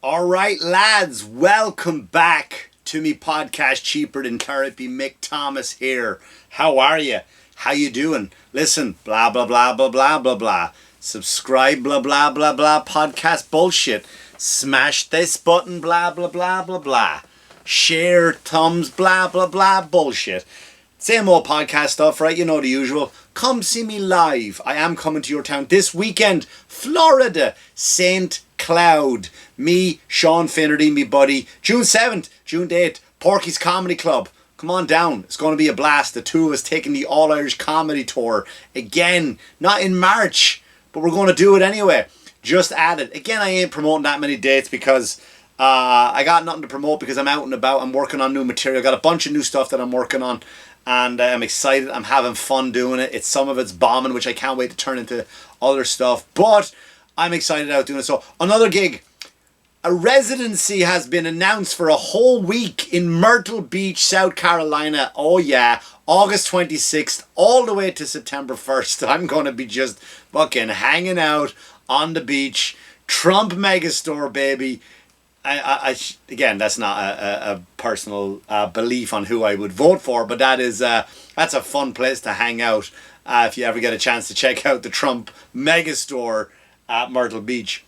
All right, lads, welcome back to me podcast Cheaper Than Therapy. Mick Thomas here. How are you? How you doing? Listen, blah, blah, blah, blah, blah, blah, blah. Subscribe, blah, blah, blah, blah, podcast bullshit. Smash this button, blah, blah, blah, blah, blah. Share, thumbs, blah, blah, blah, bullshit. Same old podcast stuff, right? You know the usual. Come see me live. I am coming to your town this weekend. Florida. St. Cloud. Me, Sean Finnerty, me buddy. June 7th, June 8th. Porky's Comedy Club. Come on down. It's going to be a blast. The two of us taking the All-Irish Comedy Tour. Again, not in March, but we're going to do it anyway. Just added. Again, I ain't promoting that many dates because I got nothing to promote because I'm out and about. I'm working on new material. Got a bunch of new stuff that I'm working on. And I'm excited. I'm having fun doing it. Some of it's bombing, which I can't wait to turn into other stuff. But I'm excited out doing it. So another gig. A residency has been announced for a whole week in Myrtle Beach, South Carolina. Oh yeah, August 26th all the way to September 1st. I'm going to be just fucking hanging out on the beach. Trump Megastore, baby. Again, that's not a personal belief on who I would vote for, but that's a fun place to hang out if you ever get a chance to check out the Trump Megastore at Myrtle Beach.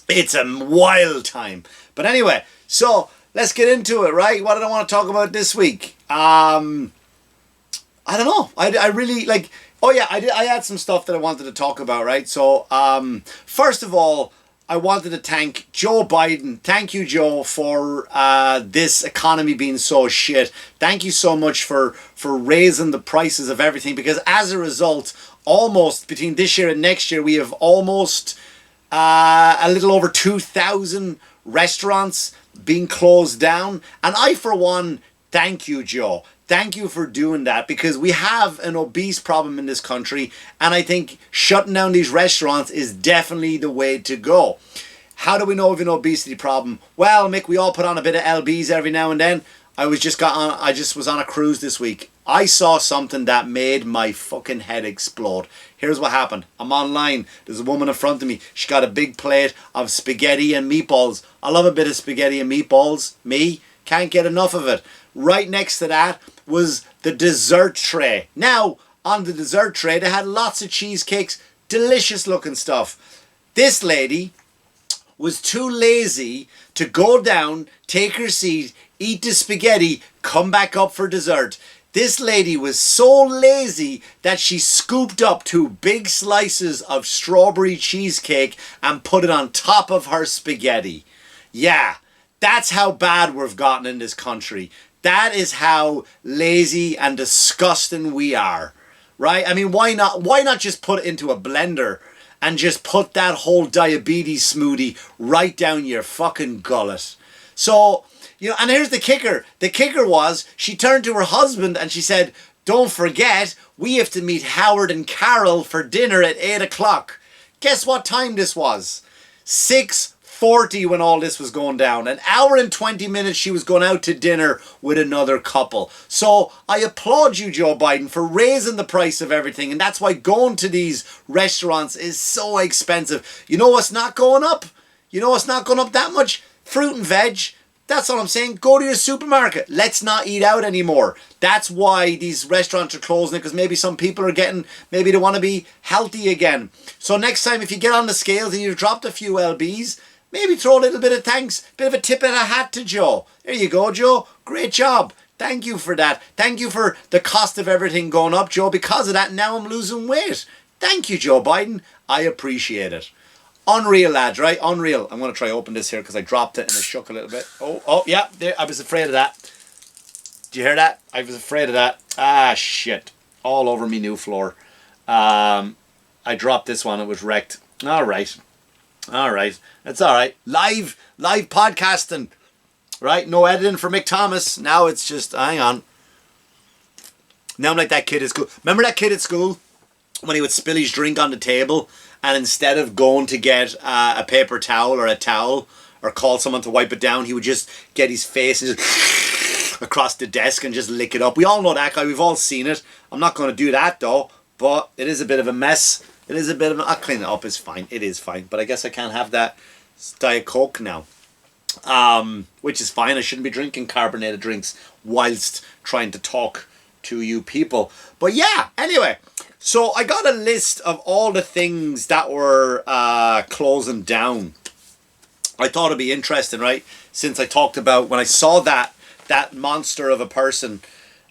It's a wild time. But anyway, so let's get into it, right? What did I want to talk about this week? I don't know. I really like. Oh yeah, I had some stuff that I wanted to talk about, right? So first of all, I wanted to thank Joe Biden. Thank you, Joe, for this economy being so shit. Thank you so much for raising the prices of everything, because as a result, almost between this year and next year, we have almost a little over 2,000 restaurants being closed down. And I, for one, thank you, Joe. Thank you for doing that, because we have an obese problem in this country, and I think shutting down these restaurants is definitely the way to go. How do we know we have an obesity problem? Well, Mick, we all put on a bit of LBs every now and then. I just was on a cruise this week. I saw something that made my fucking head explode. Here's what happened. I'm online. There's a woman in front of me. She got a big plate of spaghetti and meatballs. I love a bit of spaghetti and meatballs. Me, can't get enough of it. Right next to that was the dessert tray. Now, on the dessert tray, they had lots of cheesecakes, delicious looking stuff. This lady was too lazy to go down, take her seat, eat the spaghetti, come back up for dessert. This lady was so lazy that she scooped up 2 big slices of strawberry cheesecake and put it on top of her spaghetti. Yeah, that's how bad we've gotten in this country. That is how lazy and disgusting we are, right? I mean, why not just put it into a blender and just put that whole diabetes smoothie right down your fucking gullet? So, you know, and here's the kicker. The kicker was she turned to her husband and she said, "Don't forget, we have to meet Howard and Carol for dinner at 8 o'clock. Guess what time this was? 6:40 when all this was going down. An hour and 20 minutes she was going out to dinner with another couple. So I applaud you, Joe Biden, for raising the price of everything. And that's why going to these restaurants is so expensive. You know what's not going up? You know what's not going up that much? Fruit and veg. That's all I'm saying. Go to your supermarket. Let's not eat out anymore. That's why these restaurants are closing, because maybe some people are maybe they want to be healthy again. So next time, if you get on the scales and you've dropped a few lbs, maybe throw a little bit of thanks, bit of a tip and a hat to Joe. There you go, Joe. Great job. Thank you for that. Thank you for the cost of everything going up, Joe. Because of that, now I'm losing weight. Thank you, Joe Biden. I appreciate it. Unreal, lads, right? Unreal. I'm going to try open this here because I dropped it and it shook a little bit. Oh, yeah. There, I was afraid of that. Do you hear that? I was afraid of that. Ah, shit. All over me new floor. I dropped this one. It was wrecked. All right. It's all right. Live podcasting. Right? No editing for Mick Thomas. Now it's just, hang on. Now I'm like that kid at school. Remember that kid at school when he would spill his drink on the table, and instead of going to get a paper towel or a towel or call someone to wipe it down, he would just get his face and just across the desk and just lick it up. We all know that guy. We've all seen it. I'm not going to do that though, but it is a bit of a mess. I'll clean it up. It's fine. It is fine. But I guess I can't have that Diet Coke now. which is fine. I shouldn't be drinking carbonated drinks whilst trying to talk to you people. But yeah, anyway, so I got a list of all the things that were closing down. I thought it'd be interesting, right? Since I talked about when I saw that monster of a person.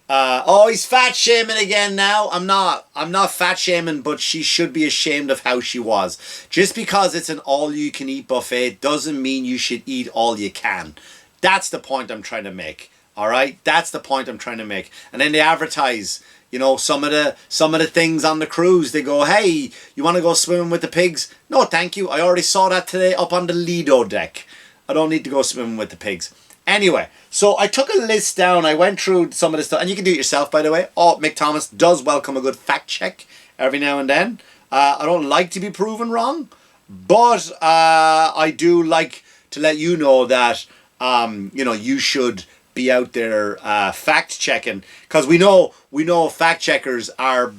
Oh, he's fat shaming again now. I'm not fat shaming, but she should be ashamed of how she was. Just because it's an all-you-can-eat buffet doesn't mean you should eat all you can. That's the point I'm trying to make. All right, that's the point I'm trying to make. And then they advertise, you know, some of the things on the cruise. They go, hey, you want to go swimming with the pigs? No, thank you. I already saw that today up on the Lido deck. I don't need to go swimming with the pigs. Anyway, so I took a list down. I went through some of this stuff, and you can do it yourself, by the way. Oh, Mick Thomas does welcome a good fact check every now and then. I don't like to be proven wrong, but I do like to let you know that you know, you should be out there fact checking, because we know fact checkers are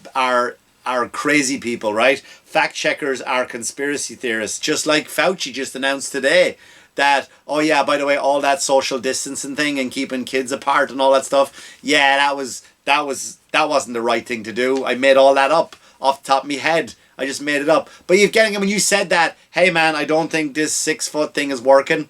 crazy people, right? Fact checkers are conspiracy theorists, just like Fauci just announced today that, oh yeah, by the way, all that social distancing thing and keeping kids apart and all that stuff, yeah, that wasn't the right thing to do. I made all that up off the top of my head. I just made it up. But you're getting, when you said that, hey man, I don't think this 6 foot thing is working.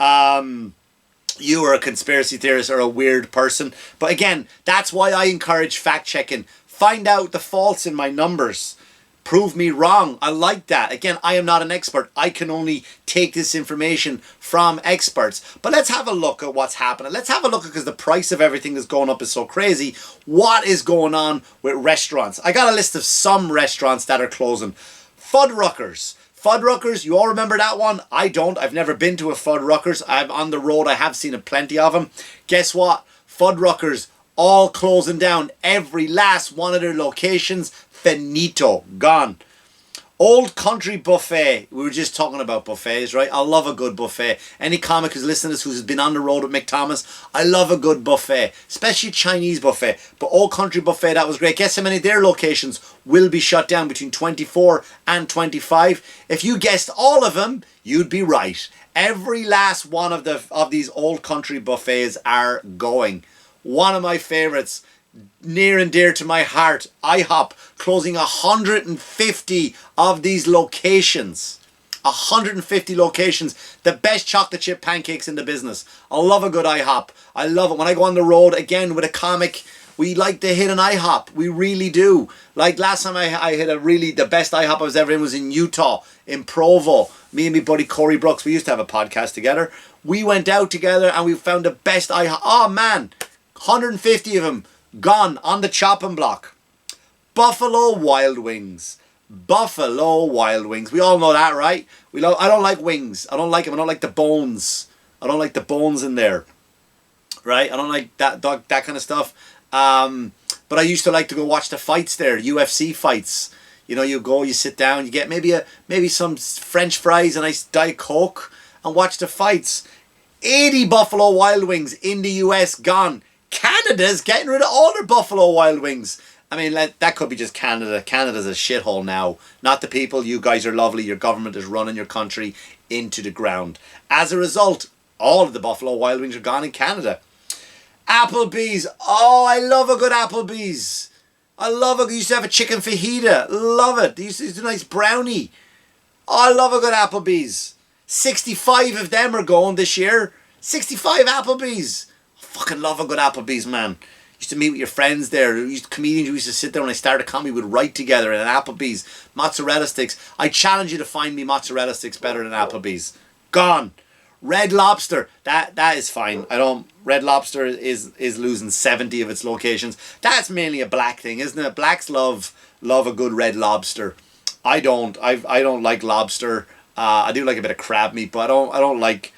You are a conspiracy theorist or a weird person. But again, that's why I encourage fact checking. Find out the faults in my numbers. Prove me wrong. I like that. Again, I am not an expert. I can only take this information from experts. But let's have a look at what's happening. Let's have a look, because the price of everything that's going up is so crazy. What is going on with restaurants? I got a list of some restaurants that are closing. Fuddruckers. Fuddruckers, you all remember that one? I don't. I've never been to a Fuddruckers. I'm on the road. I have seen plenty of them. Guess what? Fuddruckers all closing down. Every last one of their locations. Finito. Gone. Old Country Buffet. We were just talking about buffets, right? I love a good buffet. Any comic who's listening to this who's been on the road with Mick Thomas, I love a good buffet. Especially Chinese buffet. But Old Country Buffet, that was great. Guess how many of their locations will be shut down between 24 and 25? If you guessed all of them, you'd be right. Every last one of these Old Country Buffets are going. One of my favorites, near and dear to my heart, IHOP, closing 150 of these locations. 150 locations. The best chocolate chip pancakes in the business. I love a good IHOP. I love it. When I go on the road, again, with a comic, we like to hit an IHOP. We really do. Like last time I hit the best IHOP I was ever in was in Utah, in Provo. Me and my buddy Corey Brooks, we used to have a podcast together. We went out together and we found the best IHOP. Oh man, 150 of them. Gone on the chopping block. Buffalo Wild Wings. Buffalo Wild Wings. We all know that, right? I don't like wings. I don't like them. I don't like the bones. I don't like the bones in there. Right? I don't like that kind of stuff. But I used to like to go watch the fights there. UFC fights. You know, you go, you sit down, you get maybe some French fries and a nice Diet Coke and watch the fights. 80 Buffalo Wild Wings in the US gone. Canada's getting rid of all their Buffalo Wild Wings. I mean, that could be just Canada. Canada's a shithole now. Not the people. You guys are lovely. Your government is running your country into the ground. As a result, all of the Buffalo Wild Wings are gone in Canada. Applebee's. Oh, I love a good Applebee's. I used to have a chicken fajita. Love it. They used to do a nice brownie. Oh, I love a good Applebee's. 65 of them are going this year. 65 Applebee's. Fucking love a good Applebee's, man. Used to meet with your friends there. Comedians who used to sit there when I started comedy would write together in an Applebee's. Mozzarella sticks. I challenge you to find me mozzarella sticks better than Applebee's. Gone. Red Lobster. That is fine. Red Lobster is losing 70 of its locations. That's mainly a black thing, isn't it? Blacks love a good Red Lobster. I don't like lobster. I do like a bit of crab meat, but I don't like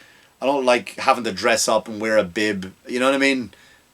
having to dress up and wear a bib. You know what I mean?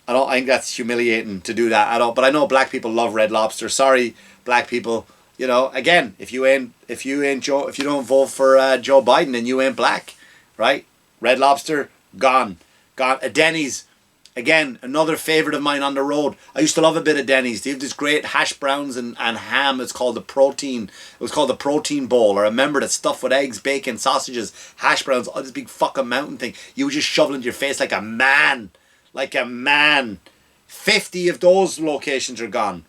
I think that's humiliating to do that. But I know black people love Red Lobster. Sorry, black people. You know, again, if you don't vote for Joe Biden, then you ain't black, right? Red Lobster gone. A Denny's. Again, another favourite of mine on the road. I used to love a bit of Denny's. They have this great hash browns and ham. It's called the protein. It was called the protein bowl. I remember that stuff with eggs, bacon, sausages, hash browns. Oh, this big fucking mountain thing. You would just shovel into your face like a man. Like a man. 50 of those locations are gone.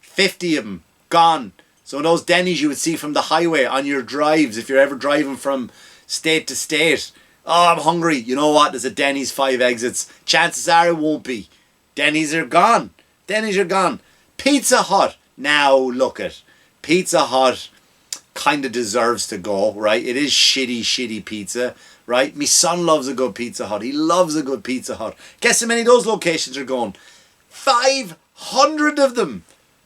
50 of them gone. So those Denny's you would see from the highway on your drives, if you're ever driving from state to state. Oh, I'm hungry. You know what? There's a Denny's 5 exits. Chances are it won't be. Denny's are gone. Denny's are gone. Pizza Hut. Now look at. Pizza Hut kind of deserves to go, right? It is shitty pizza, right? My son loves a good Pizza Hut. He loves a good Pizza Hut. Guess how many of those locations are going? 500 of them.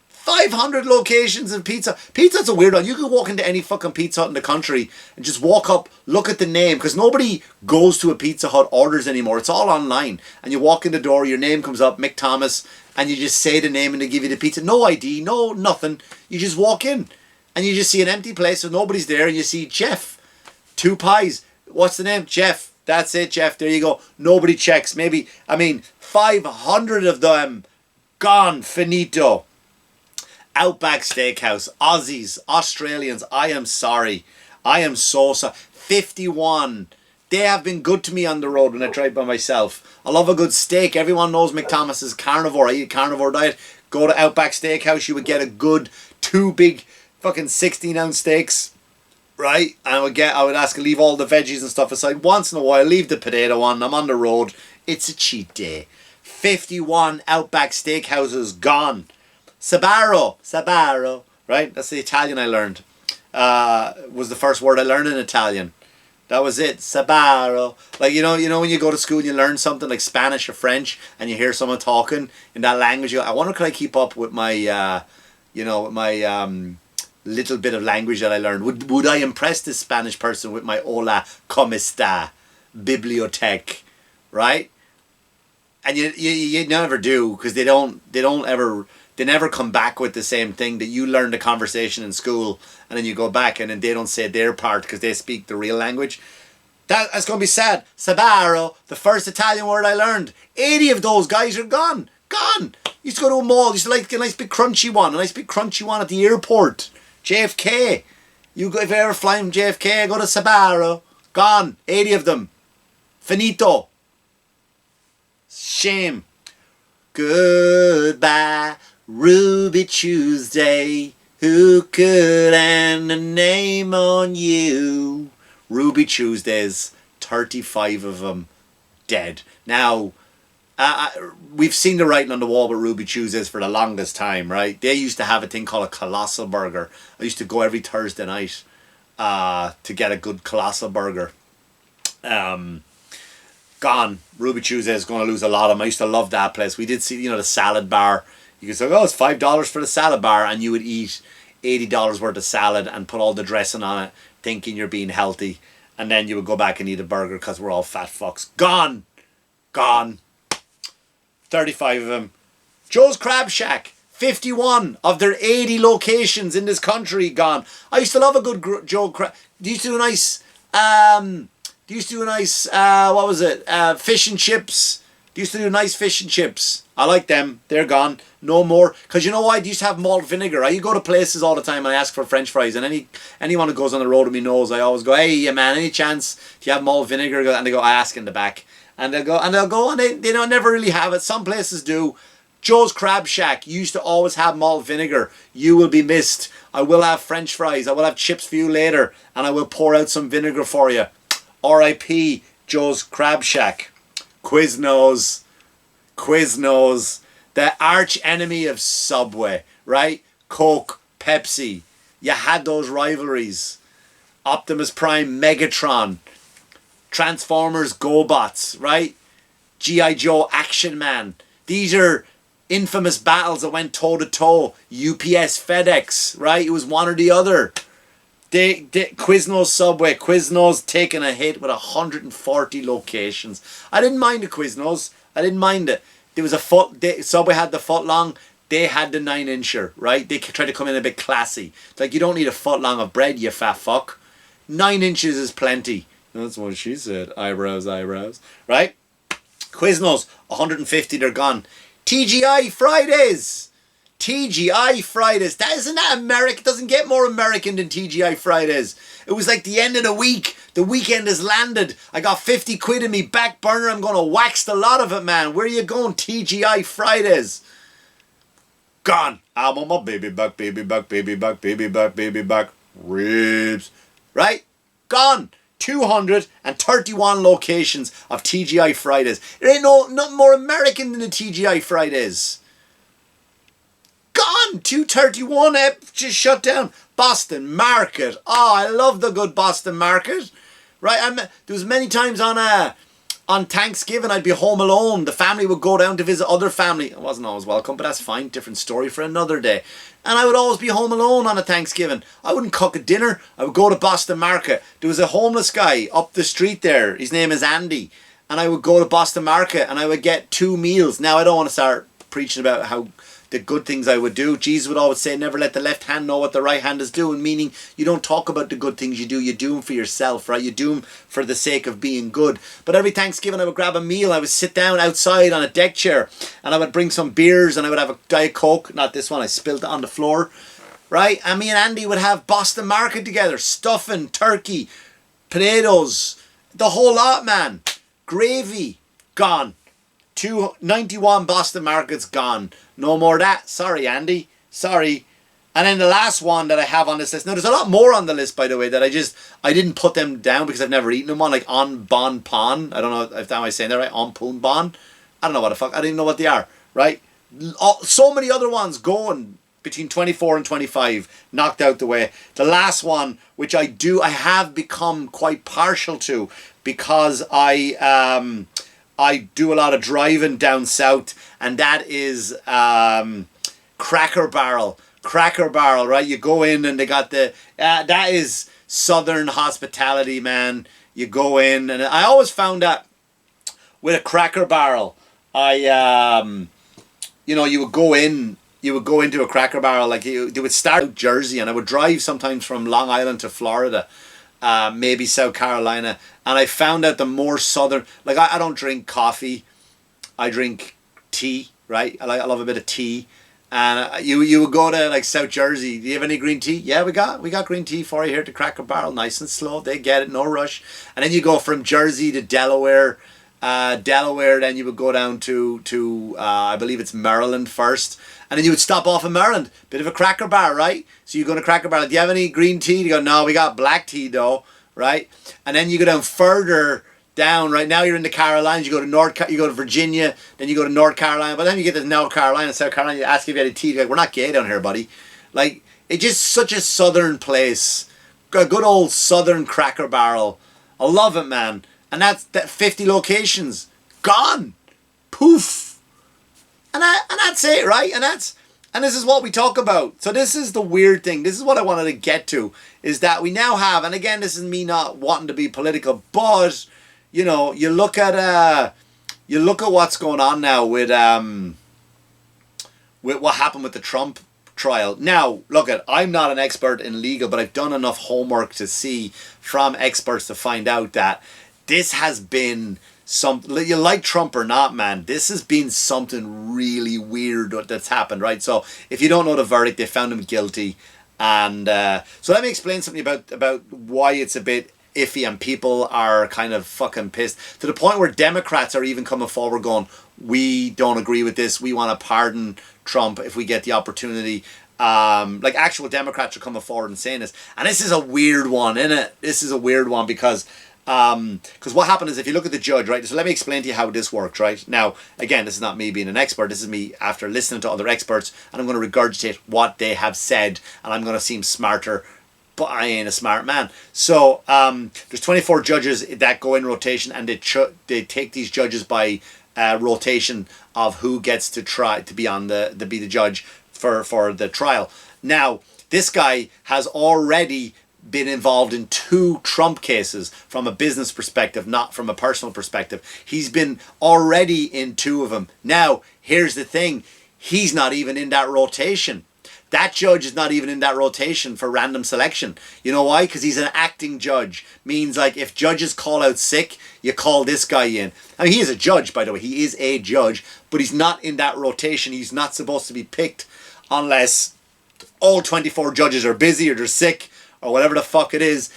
500 locations of pizza. Pizza Hut's a weird one. You can walk into any fucking Pizza Hut in the country and just walk up, look at the name, because nobody goes to a Pizza Hut, orders anymore. It's all online. And you walk in the door, your name comes up, Mick Thomas, and you just say the name and they give you the pizza. No ID, no nothing. You just walk in and you just see an empty place, so nobody's there, and you see Jeff, 2 pies. What's the name? Jeff. That's it, Jeff. There you go. Nobody checks. 500 of them gone, finito. Outback Steakhouse, Aussies, Australians, I am sorry. I am so sorry. 51. They have been good to me on the road when I drive by myself. I love a good steak. Everyone knows Mick Thomas is carnivore. I eat a carnivore diet. Go to Outback Steakhouse, you would get a good 2 big fucking 16-ounce steaks, right? And I would ask to leave all the veggies and stuff aside. Once in a while, leave the potato on. I'm on the road. It's a cheat day. 51 Outback Steakhouses gone. Sabaro, right? That's the Italian I learned. Was the first word I learned in Italian. That was it. Sabaro. Like, you know when you go to school and you learn something like Spanish or French and you hear someone talking in that language, I wonder could I keep up with my, little bit of language that I learned. Would I impress this Spanish person with my hola, como está, biblioteca, right? And you never do, because they never come back with the same thing that you learned the conversation in school, and then you go back and then they don't say their part because they speak the real language. That's going to be sad. Sabaro, the first Italian word I learned. 80 of those guys are gone. Gone. Used to go to a mall. Used to like a nice big crunchy one. A nice big crunchy one at the airport. JFK. If you ever fly from JFK, go to Sabaro. Gone. 80 of them. Finito. Shame. Goodbye, Ruby Tuesday. Who could end a name on you? Ruby Tuesdays, 35 of them dead. Now, we've seen the writing on the wall with Ruby Tuesdays for the longest time, right? They used to have a thing called a colossal burger. I used to go every Thursday night to get a good colossal burger. Gone. Ruby Tuesday is going to lose a lot of them. I used to love that place. We did see, the salad bar. You could say, oh, it's $5 for the salad bar, and you would eat $80 worth of salad and put all the dressing on it, thinking you're being healthy, and then you would go back and eat a burger because we're all fat fucks. Gone. 35 of them. Joe's Crab Shack. 51 of their 80 locations in this country gone. I used to love a good Joe Crab. They used to do a nice what was it? Fish and chips. They used to do nice fish and chips. I like them. They're gone. No more. Because you know why? They used to have malt vinegar. I go to places all the time and I ask for French fries. And anyone who goes on the road with me knows I always go, hey, yeah, man, any chance do you have malt vinegar? And they go, I ask in the back. And they'll go and they don't never really have it. Some places do. Joe's Crab Shack used to always have malt vinegar. You will be missed. I will have French fries. I will have chips for you later. And I will pour out some vinegar for you. R.I.P. Joe's Crab Shack. Quiznos. The arch enemy of Subway, right? Coke, Pepsi. You had those rivalries. Optimus Prime, Megatron. Transformers, GoBots, right? G.I. Joe, Action Man. These are infamous battles that went toe-to-toe. UPS, FedEx, right? It was one or the other. Quiznos, Subway. Quiznos taking a hit with 140 locations. I didn't mind the Quiznos. I didn't mind it. There was Subway had the foot long. They had the 9-incher, right? They tried to come in a bit classy. It's like, you don't need a foot long of bread, you fat fuck. 9 inches is plenty. That's what she said. Eyebrows. Right? Quiznos, 150, they're gone. TGI Fridays. TGI Fridays. Isn't that American? It doesn't get more American than TGI Fridays. It was like the end of the week. The weekend has landed. I got 50 quid in me back burner. I'm going to wax the lot of it, man. Where are you going? TGI Fridays. Gone. I'm on my baby back, baby back, baby back, baby back, baby back. Ribs. Right? Gone. 231 locations of TGI Fridays. There ain't nothing more American than the TGI Fridays. Gone. 231. Just shut down. Boston Market. Oh, I love the good Boston Market. Right? There was many times on Thanksgiving I'd be home alone. The family would go down to visit other family. I wasn't always welcome, but that's fine. Different story for another day. And I would always be home alone on a Thanksgiving. I wouldn't cook a dinner. I would go to Boston Market. There was a homeless guy up the street there. His name is Andy. And I would go to Boston Market and I would get 2 meals. Now, I don't want to start preaching about how the good things I would do. Jesus would always say, never let the left hand know what the right hand is doing, meaning you don't talk about the good things you do them for yourself, right? You do them for the sake of being good. But every Thanksgiving I would grab a meal, I would sit down outside on a deck chair and I would bring some beers and I would have a Diet Coke, not this one, I spilled it on the floor, right? And me and Andy would have Boston Market together, stuffing, turkey, potatoes, the whole lot, man. Gravy, gone. 291 Boston Markets gone. No more of that. Sorry, Andy. Sorry. And then the last one that I have on this list. Now, there's a lot more on the list, by the way, that I didn't put them down because I've never eaten them on. Like On Bon Pon. I don't know if I'm saying that right. On Poon Bon. I don't know what the fuck. I don't even know what they are. Right? So many other ones going between 24 and 25. Knocked out the way. The last one, which I have become quite partial to because I do a lot of driving down south, and that is Cracker Barrel. Cracker Barrel, right? You go in and they got that is Southern hospitality, man. You go in, and I always found that with a Cracker Barrel, you would go into a Cracker Barrel, like they would start out Jersey, and I would drive sometimes from Long Island to Florida, maybe South Carolina, and I found out the more southern, like I don't drink coffee, I drink tea, right? I love a bit of tea, and you would go to like South Jersey. Do you have any green tea? Yeah, we got green tea for you here at the Cracker Barrel, nice and slow. They get it, no rush. And then you go from Jersey to Delaware. Then you would go down to I believe it's Maryland first, and then you would stop off in Maryland. Bit of a Cracker Bar, right? So you go to Cracker Bar. Do you have any green tea? You go, no, we got black tea though, right? And then you go down further down. Right now you're in the Carolinas. You go to Virginia. Then you go to North Carolina. By the time you get to North Carolina, South Carolina, you ask if you had a tea. You're like, we're not gay down here, buddy. Like, it's just such a southern place. A good old southern Cracker Barrel. I love it, man. And that's 50 locations gone, poof, and that's it, right? And this is what we talk about. So this is the weird thing. This is what I wanted to get to, is that we now have, and again, this is me not wanting to be political, but you look at what's going on now with what happened with the Trump trial. Now, I'm not an expert in legal, but I've done enough homework to see from experts to find out that this has been you like Trump or not, man, this has been something really weird that's happened, right? So if you don't know the verdict, they found him guilty. And so let me explain something about why it's a bit iffy and people are kind of fucking pissed. To the point where Democrats are even coming forward going, we don't agree with this. We want to pardon Trump if we get the opportunity. Like actual Democrats are coming forward and saying this. And this is a weird one, isn't it? This is a weird one because what happened is, if you look at the judge, right, so let me explain to you how this works, right? Now, again, this is not me being an expert, this is me after listening to other experts, and I'm going to regurgitate what they have said, and I'm going to seem smarter, but I ain't a smart man. So there's 24 judges that go in rotation, and they take these judges by rotation of who gets to try to be be the judge for the trial. Now, this guy has already been involved in 2 Trump cases from a business perspective, not from a personal perspective. He's been already in 2 of them. Now, here's the thing. He's not even in that rotation. That judge is not even in that rotation for random selection. You know why? Because he's an acting judge. Means like if judges call out sick, you call this guy in. I mean, he is a judge, by the way. He is a judge, but he's not in that rotation. He's not supposed to be picked unless all 24 judges are busy or they're sick or whatever the fuck it is.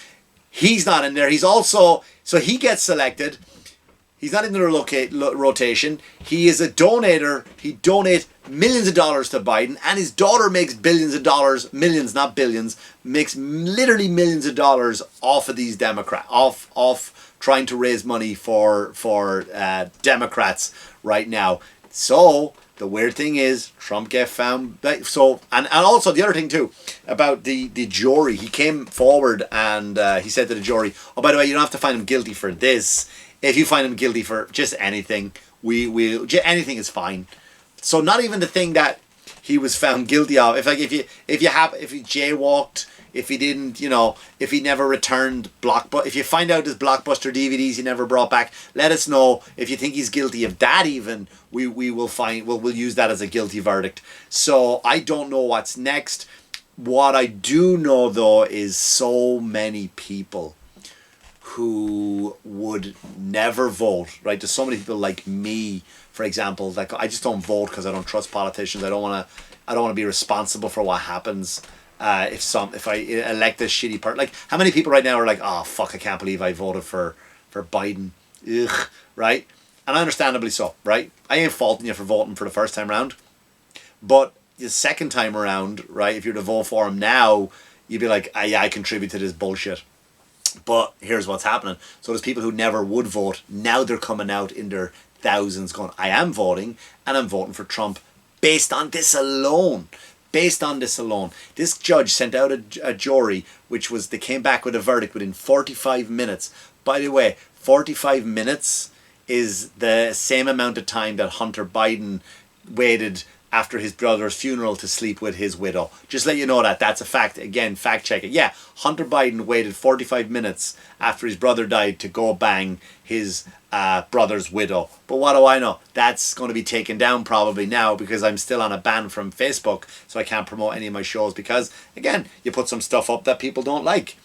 He's not in there. He's also, so he gets selected. He's not in the rotation. He is a donator. He donates millions of dollars to Biden, and his daughter makes billions of dollars, millions, not billions, makes literally millions of dollars off of these Democrats, off trying to raise money for Democrats right now. So the weird thing is, Trump get found. So and also the other thing too about the jury. He came forward and he said to the jury, "Oh, by the way, you don't have to find him guilty for this. If you find him guilty for just anything, anything is fine." So not even the thing that he was found guilty of. If he jaywalked, if he didn't, if he never returned if you find out his Blockbuster DVDs he never brought back, let us know. If you think he's guilty of that, even we'll use that as a guilty verdict. So I don't know what's next. What I do know though is so many people who would never vote, right? There's so many people like me, for example, like I just don't vote because I don't trust politicians. I don't want to be responsible for what happens if I elect this shitty part. Like, how many people right now are like, "Oh fuck, I can't believe I voted for Biden." Ugh, right? And understandably so, right? I ain't faulting you for voting for the first time around, but the second time around, right? If you're to vote for him now, you'd be like, yeah, I contribute to this bullshit. But here's what's happening. So there's people who never would vote. Now they're coming out in their thousands going, "I am voting, and I'm voting for Trump based on this alone." Based on this alone. This judge sent out a jury, they came back with a verdict within 45 minutes. By the way, 45 minutes is the same amount of time that Hunter Biden waited after his brother's funeral to sleep with his widow. Just let you know that's a fact. Again, fact check it. Yeah, Hunter Biden waited 45 minutes after his brother died to go bang his brother's widow. But what do I know? That's going to be taken down probably now because I'm still on a ban from Facebook, so I can't promote any of my shows because, again, you put some stuff up that people don't like.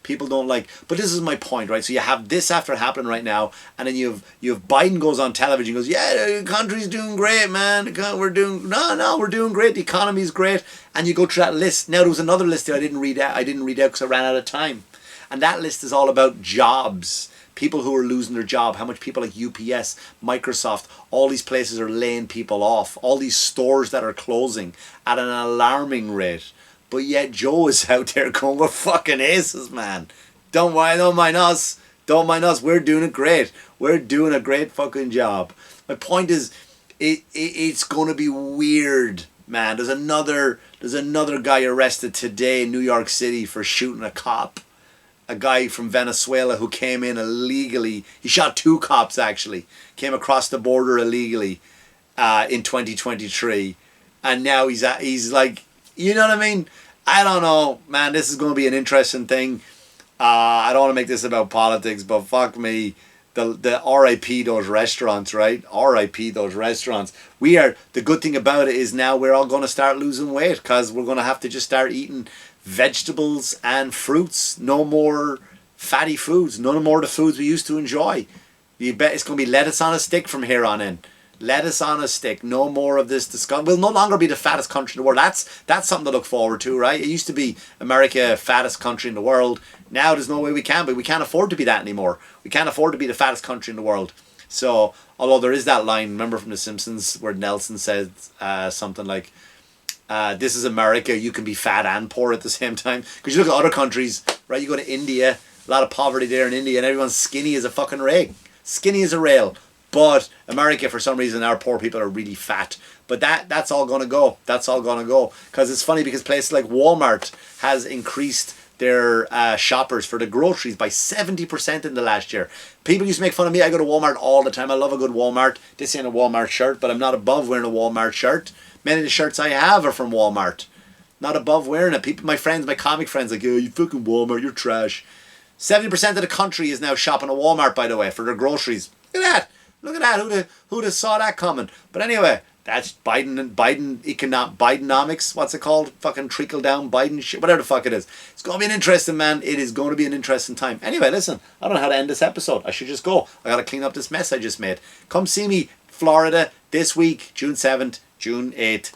But this is my point, right? So you have this after happening right now, and then you have Biden goes on television, goes, "Yeah, the country's doing great, man. We're doing great. The economy's great." And you go through that list. Now there was another list that I didn't read out because I ran out of time, and that list is all about jobs. People who are losing their job, how much people like UPS, Microsoft, all these places are laying people off, all these stores that are closing at an alarming rate. But yet Joe is out there going, "We're fucking aces, man. Don't mind us. We're doing it great. We're doing a great fucking job." My point is, it's going to be weird, man. There's another guy arrested today in New York City for shooting a cop. A guy from Venezuela who came in illegally. He shot 2 cops actually. Came across the border illegally in 2023, and now he's like, you know what I mean? I don't know, man. This is going to be an interesting thing. I don't want to make this about politics, but fuck me. The RIP those restaurants, right? RIP those restaurants. The good thing about it is now we're all going to start losing weight because we're going to have to just start eating vegetables and fruits. No more fatty foods. No more the foods we used to enjoy. You bet it's going to be lettuce on a stick from here on in. Lettuce on a stick. No more of this disgust. We'll no longer be the fattest country in the world. That's something to look forward to, right? It used to be America, fattest country in the world. Now there's no way we can be. We can't afford to be that anymore. We can't afford to be the fattest country in the world. So, although there is that line, remember from The Simpsons, where Nelson said something like, "This is America. You can be fat and poor at the same time." Because you look at other countries, right? You go to India, a lot of poverty there in India, and everyone's skinny as a fucking rag. Skinny as a rail. But America, for some reason, our poor people are really fat. But that's all going to go. That's all going to go. Because it's funny because places like Walmart has increased their shoppers for the groceries by 70% in the last year. People used to make fun of me. I go to Walmart all the time. I love a good Walmart. This ain't a Walmart shirt, but I'm not above wearing a Walmart shirt. Many of the shirts I have are from Walmart. Not above wearing it. People, my friends, my comic friends, like, "Oh, you fucking Walmart, you're trash." 70% of the country is now shopping at Walmart, by the way, for their groceries. Look at that. Look at that. Who'd have saw that coming? But anyway, That's Bidenomics. What's it called? Fucking trickle down Biden shit. Whatever the fuck it is. It's going to be an interesting, man. It is going to be an interesting time. Anyway, listen. I don't know how to end this episode. I should just go. I got to clean up this mess I just made. Come see me, Florida, this week, June 7th, June 8th,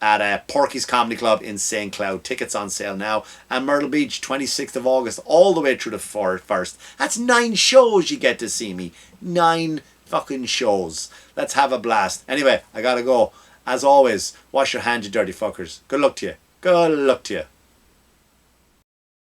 at Porky's Comedy Club in St. Cloud. Tickets on sale now. And Myrtle Beach, 26th of August, all the way through the 1st. That's 9 shows you get to see me. 9 fucking shows. Let's have a blast. Anyway, I gotta go. As always, wash your hands, you dirty fuckers. Good luck to you. Good luck to you.